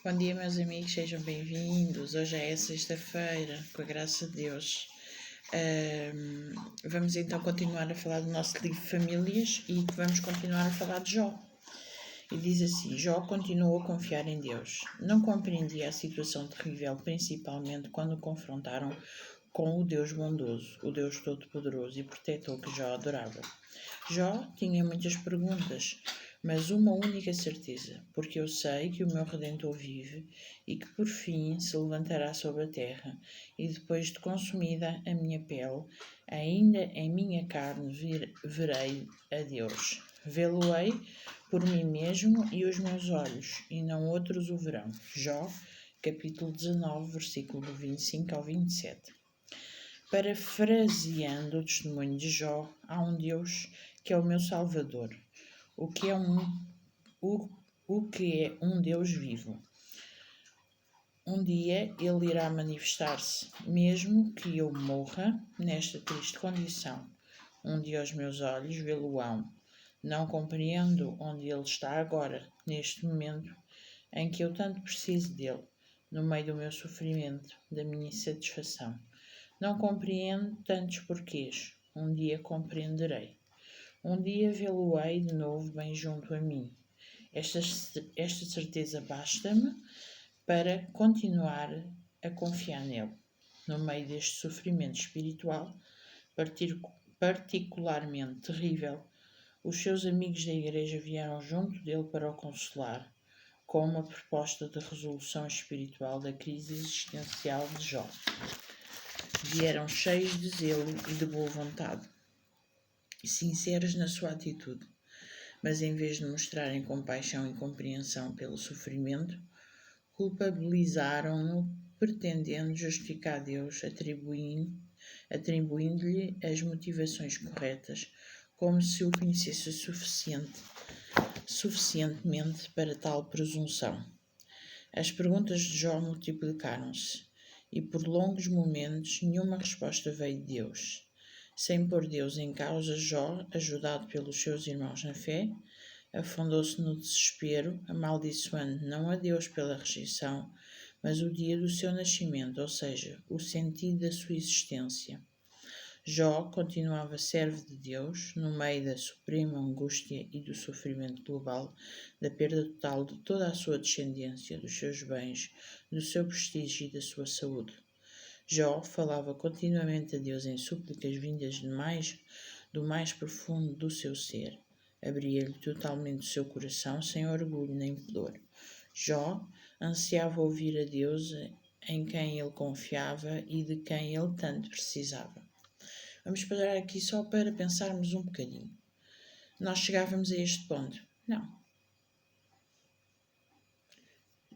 Bom dia, meus amigos, sejam bem-vindos. Hoje é sexta-feira, com a graça de Deus. Vamos então continuar a falar do nosso livro Famílias e vamos continuar a falar de Jó. E diz assim: Jó continuou a confiar em Deus. Não compreendia a situação terrível, principalmente quando o confrontaram com o Deus bondoso, o Deus todo-poderoso e protetor que Jó adorava. Jó tinha muitas perguntas, mas uma única certeza, porque eu sei que o meu Redentor vive e que por fim se levantará sobre a terra, e depois de consumida a minha pele, ainda em minha carne verei a Deus. Vê-lo-ei por mim mesmo e os meus olhos, e não outros o verão. Jó, capítulo 19, versículo 25 ao 27. Parafraseando o testemunho de Jó, há um Deus que é o meu Salvador, o que é um Deus vivo. Um dia ele irá manifestar-se, mesmo que eu morra nesta triste condição. Um dia os meus olhos vê-lo-ão. Não compreendo onde ele está agora, neste momento em que eu tanto preciso dele, no meio do meu sofrimento, da minha insatisfação. Não compreendo tantos porquês. Um dia compreenderei. Um dia vê-lo-ei de novo bem junto a mim. Esta certeza basta-me para continuar a confiar nele. No meio deste sofrimento espiritual, particularmente terrível, os seus amigos da igreja vieram junto dele para o consolar, com uma proposta de resolução espiritual da crise existencial de Jó. Vieram cheios de zelo e de boa vontade, sinceros na sua atitude, mas em vez de mostrarem compaixão e compreensão pelo sofrimento, culpabilizaram-no, pretendendo justificar Deus, atribuindo-lhe as motivações corretas, como se o conhecesse suficientemente para tal presunção. As perguntas de Jó multiplicaram-se, e por longos momentos nenhuma resposta veio de Deus. Sem pôr Deus em causa, Jó, ajudado pelos seus irmãos na fé, afundou-se no desespero, amaldiçoando não a Deus pela rejeição, mas o dia do seu nascimento, ou seja, o sentido da sua existência. Jó continuava servo de Deus no meio da suprema angústia e do sofrimento global, da perda total de toda a sua descendência, dos seus bens, do seu prestígio e da sua saúde. Jó falava continuamente a Deus em súplicas vindas do mais profundo do seu ser. Abria-lhe totalmente o seu coração, sem orgulho nem pudor. Jó ansiava ouvir a Deus em quem ele confiava e de quem ele tanto precisava. Vamos parar aqui só para pensarmos um bocadinho. Nós chegávamos a este ponto? Não.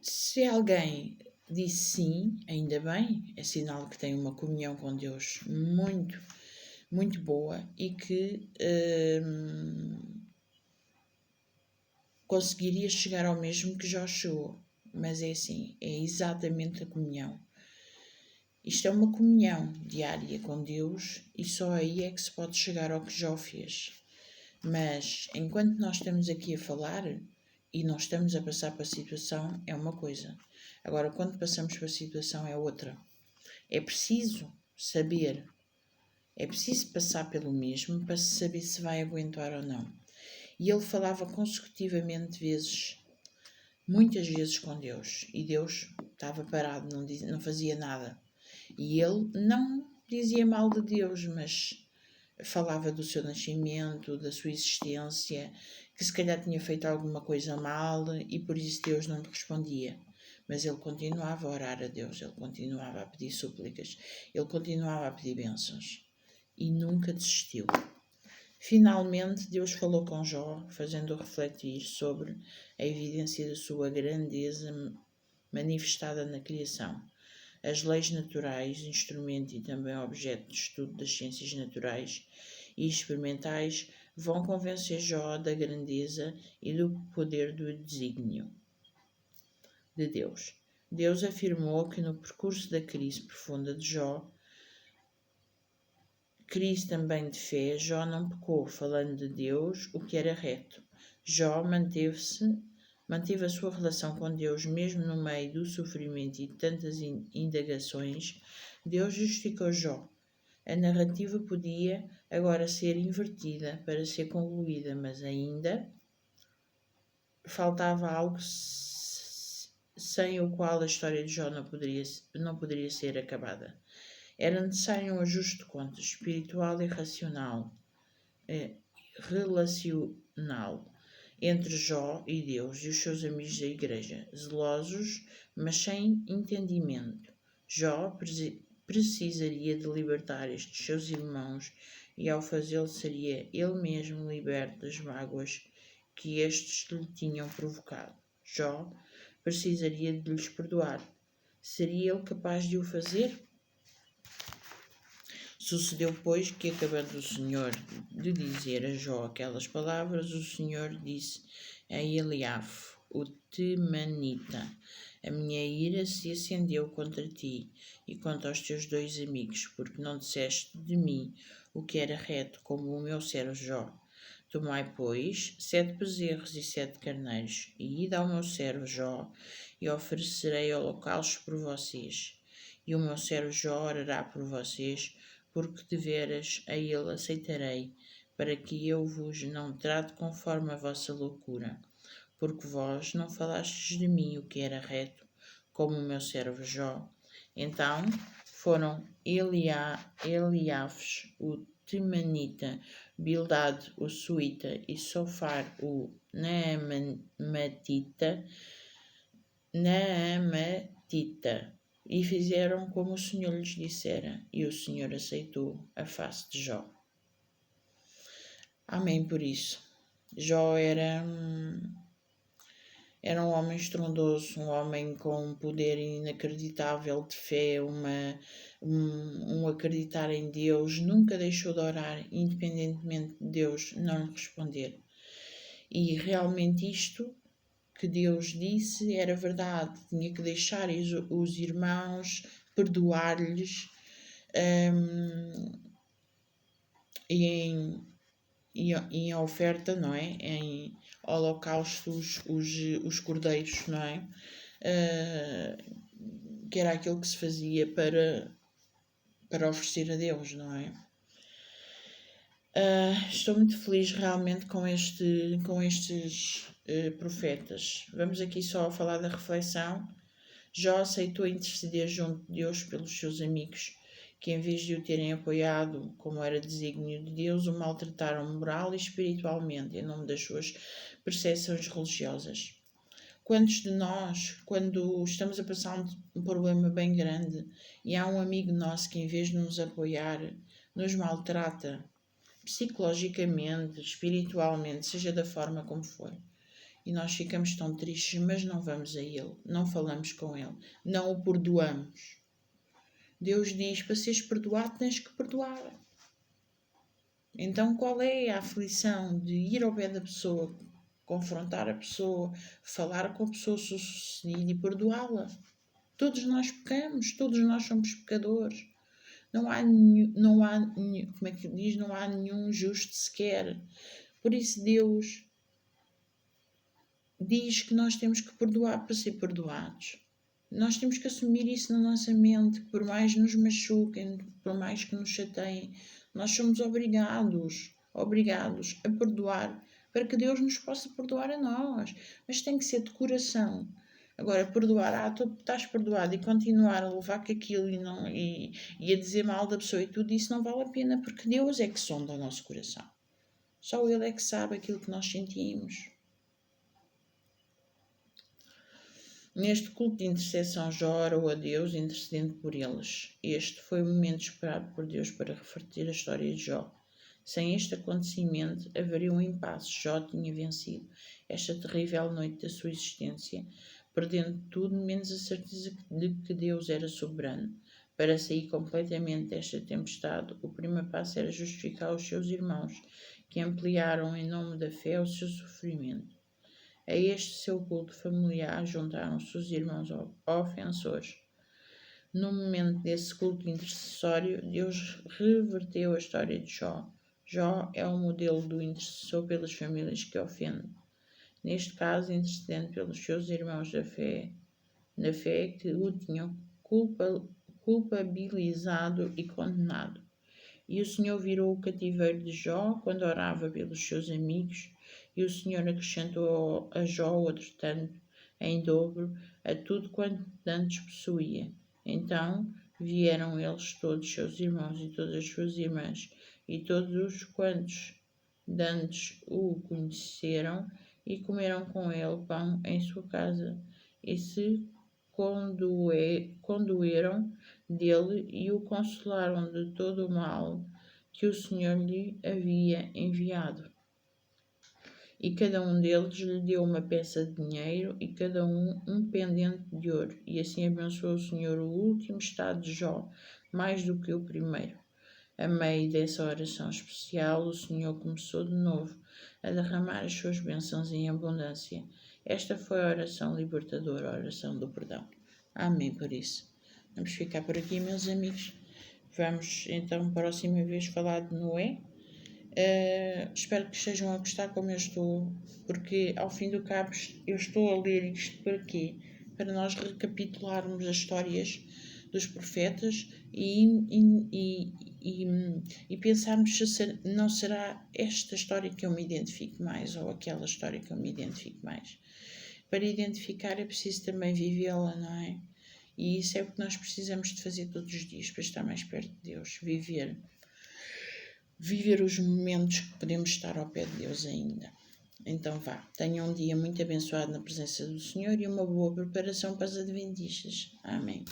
Se alguém disse sim, ainda bem, é sinal que tem uma comunhão com Deus muito, muito boa e que conseguiria chegar ao mesmo que Jó chegou. Mas é assim, é exatamente a comunhão. Isto é uma comunhão diária com Deus e só aí é que se pode chegar ao que Jó fez. Mas enquanto nós estamos aqui a falar e não estamos a passar para a situação, é uma coisa. Agora, quando passamos para a situação, é outra. É preciso saber, é preciso passar pelo mesmo para se saber se vai aguentar ou não. E ele falava consecutivamente muitas vezes com Deus. E Deus estava parado, não fazia nada. E ele não dizia mal de Deus, mas falava do seu nascimento, da sua existência, que se calhar tinha feito alguma coisa mal e por isso Deus não lhe respondia. Mas ele continuava a orar a Deus, ele continuava a pedir súplicas, ele continuava a pedir bênçãos e nunca desistiu. Finalmente, Deus falou com Jó, fazendo-o refletir sobre a evidência da sua grandeza manifestada na criação. As leis naturais, instrumento e também objeto de estudo das ciências naturais e experimentais, vão convencer Jó da grandeza e do poder do desígnio de Deus. Deus afirmou que no percurso da crise profunda de Jó, crise também de fé, Jó não pecou, falando de Deus o que era reto. Jó manteve-se manteve a sua relação com Deus mesmo no meio do sofrimento e de tantas indagações, Deus justificou Jó. A narrativa podia agora ser invertida para ser concluída, mas ainda faltava algo sem o qual a história de Jó não poderia ser acabada. Era necessário um ajuste de contas espiritual e relacional entre Jó e Deus e os seus amigos da igreja, zelosos, mas sem entendimento. Jó precisaria de libertar estes seus irmãos e ao fazê-lo seria ele mesmo liberto das mágoas que estes lhe tinham provocado. Jó precisaria de lhes perdoar. Seria ele capaz de o fazer? Sucedeu, pois, que acabando o Senhor de dizer a Jó aquelas palavras, o Senhor disse a Eliaf, o Temanita: a minha ira se acendeu contra ti e contra os teus 2 amigos, porque não disseste de mim o que era reto, como o meu servo Jó. Tomai, pois, 7 bezerros e 7 carneiros, e ide ao meu servo Jó, e oferecerei holocaustos por vocês. E o meu servo Jó orará por vocês, porque de veras a ele aceitarei, para que eu vos não trate conforme a vossa loucura. Porque vós não falastes de mim o que era reto, como o meu servo Jó. Então foram Eliafes, o Temanita, Bildad, o Suíta, e Sofar, o Naamatita, e fizeram como o Senhor lhes dissera, e o Senhor aceitou a face de Jó. Amém por isso. Jó era um homem estrondoso, um homem com um poder inacreditável de fé, um acreditar em Deus, nunca deixou de orar, independentemente de Deus não lhe responder. E realmente isto que Deus disse era verdade, tinha que deixar os irmãos, perdoar-lhes, e em oferta, não é? Em holocaustos, os cordeiros, não é? Que era aquilo que se fazia para oferecer a Deus, não é? Estou muito feliz realmente com estes profetas. Vamos aqui só falar da reflexão. Jó aceitou interceder junto de Deus pelos seus amigos, que em vez de o terem apoiado, como era desígnio de Deus, o maltrataram moral e espiritualmente, em nome das suas percepções religiosas. Quantos de nós, quando estamos a passar um problema bem grande, e há um amigo nosso que em vez de nos apoiar, nos maltrata, psicologicamente, espiritualmente, seja da forma como for, e nós ficamos tão tristes, mas não vamos a ele, não falamos com ele, não o perdoamos. Deus diz: para seres perdoado tens que perdoar. Então qual é a aflição de ir ao pé da pessoa, confrontar a pessoa, falar com a pessoa sucedida e perdoá-la? Todos nós pecamos, todos nós somos pecadores. Não há nenhum justo sequer. Por isso Deus diz que nós temos que perdoar para ser perdoados. Nós temos que assumir isso na nossa mente, por mais nos machuquem, por mais que nos chateiem, nós somos obrigados a perdoar para que Deus nos possa perdoar a nós. Mas tem que ser de coração. Agora, perdoar, tu estás perdoado e continuar a levar com aquilo e a dizer mal da pessoa e tudo isso não vale a pena, porque Deus é que sonda o nosso coração. Só Ele é que sabe aquilo que nós sentimos. Neste culto de intercessão, Jó orou a Deus, intercedendo por eles. Este foi o momento esperado por Deus para reverter a história de Jó. Sem este acontecimento, haveria um impasse. Jó tinha vencido esta terrível noite da sua existência, perdendo tudo menos a certeza de que Deus era soberano. Para sair completamente desta tempestade, o primeiro passo era justificar os seus irmãos, que ampliaram em nome da fé o seu sofrimento. A este seu culto familiar juntaram-se os irmãos ofensores. No momento desse culto intercessório, Deus reverteu a história de Jó. Jó é o modelo do intercessor pelas famílias que ofende. neste caso intercedendo pelos seus irmãos na fé que o tinham culpabilizado e condenado. E o Senhor virou o cativeiro de Jó quando orava pelos seus amigos, e o Senhor acrescentou a Jó outro tanto, em dobro, a tudo quanto antes possuía. Então vieram eles, todos os seus irmãos e todas as suas irmãs, e todos os quantos dantes o conheceram, e comeram com ele pão em sua casa, e se condoeram dele e o consolaram de todo o mal que o Senhor lhe havia enviado. E cada um deles lhe deu uma peça de dinheiro e cada um pendente de ouro. E assim abençoou o Senhor o último estado de Jó, mais do que o primeiro. A meio dessa oração especial, o Senhor começou de novo a derramar as suas bênçãos em abundância. Esta foi a oração libertadora, a oração do perdão. Amém por isso. Vamos ficar por aqui, meus amigos. Vamos então, próxima vez, falar de Noé. Espero que estejam a gostar como eu estou, porque ao fim do cabo eu estou a ler isto para quê? Para nós recapitularmos as histórias dos profetas e pensarmos se não será esta história que eu me identifico mais ou aquela história que eu me identifico mais. Para identificar é preciso também vivê-la, não é? E isso é o que nós precisamos de fazer todos os dias para estar mais perto de Deus, viver os momentos que podemos estar ao pé de Deus ainda. Então vá, tenham um dia muito abençoado na presença do Senhor e uma boa preparação para as adventistas. Amém.